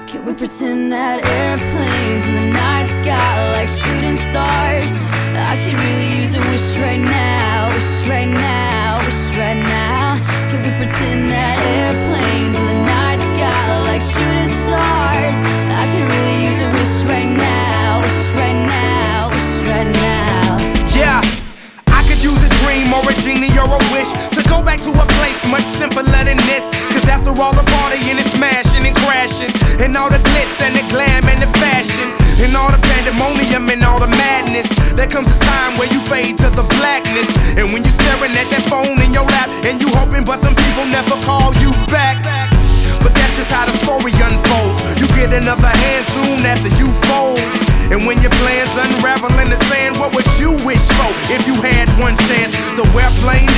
Can we pretend that airplanes in the night sky are like shooting stars? I could really use a wish right now, wish right now, wish right now. Can we pretend that airplanes in the night sky are like shooting stars? I could really use a wish right now, wish right now, wish right now. Yeah, I could use a dream or a genie or a wish to go back to a place much simpler than this. Cause after all the partying and smashing and crashing, and all the glitz and the glam and the fashion, and all the pandemonium and all the madness, there comes a time where you fade to the blackness. And when you staring at that phone in your lap, and you hoping but them people never call you back. But that's just how the story unfolds. You get another hand soon after you fold. And when your plans unravel in the sand, what would you wish for if you had one chance? So airplane,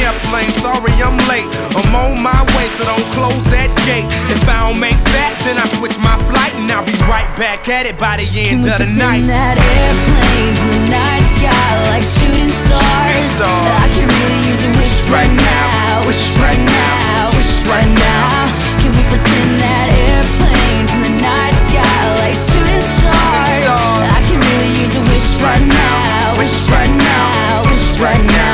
sorry I'm late. I'm on my way, so don't close that gate. If I don't make that, then I switch my flight, and I'll be right back at it by the end of the night. Can we pretend that airplanes in the night sky like shooting stars? I could really use a wish right now, wish right now, wish right now. Can we pretend that airplanes in the night sky like shooting stars? I can really use a wish right now, wish right now, wish right now.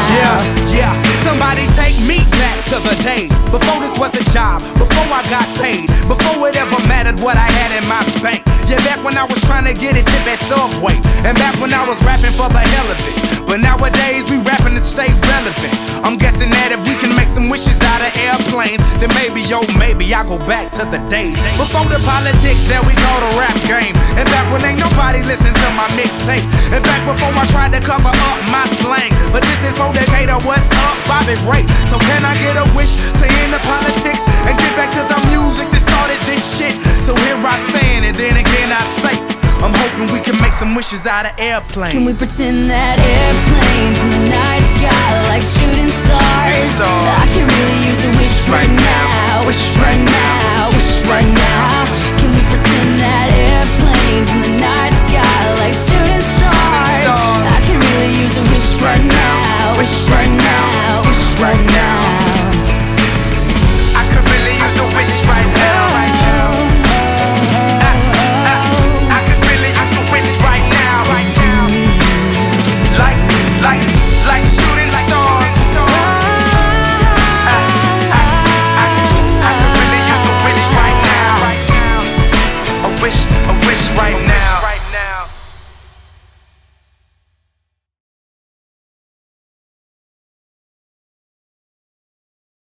Yeah, somebody take me back to the days before this was a job, before I got paid, before it ever mattered what I had in my bank. Yeah, back when I was trying to get a tip at Subway, and back when I was rapping for the hell of it. But nowadays we rapping to stay relevant. I'm guessing that if we can make some wishes out of airplanes, then maybe, yo, maybe I'll go back to the days before the politics that we call the rap game. And back when ain't nobody listened to my mixtape. And back before I tried to cover up my slang. But this is for Decatur, what's up, Bobby Ray? So can I get a wish to end the politics and get back to the music that started this shit? So here I stand, and then again I say, I'm hoping we can make some wishes out of airplanes. Can we pretend that airplanes in the night sky like shooting stars? I can really use a wish right now, wish right now, wish right now. Can we pretend that airplanes in the night sky like shooting stars? I can really use a wish right now, wish right now.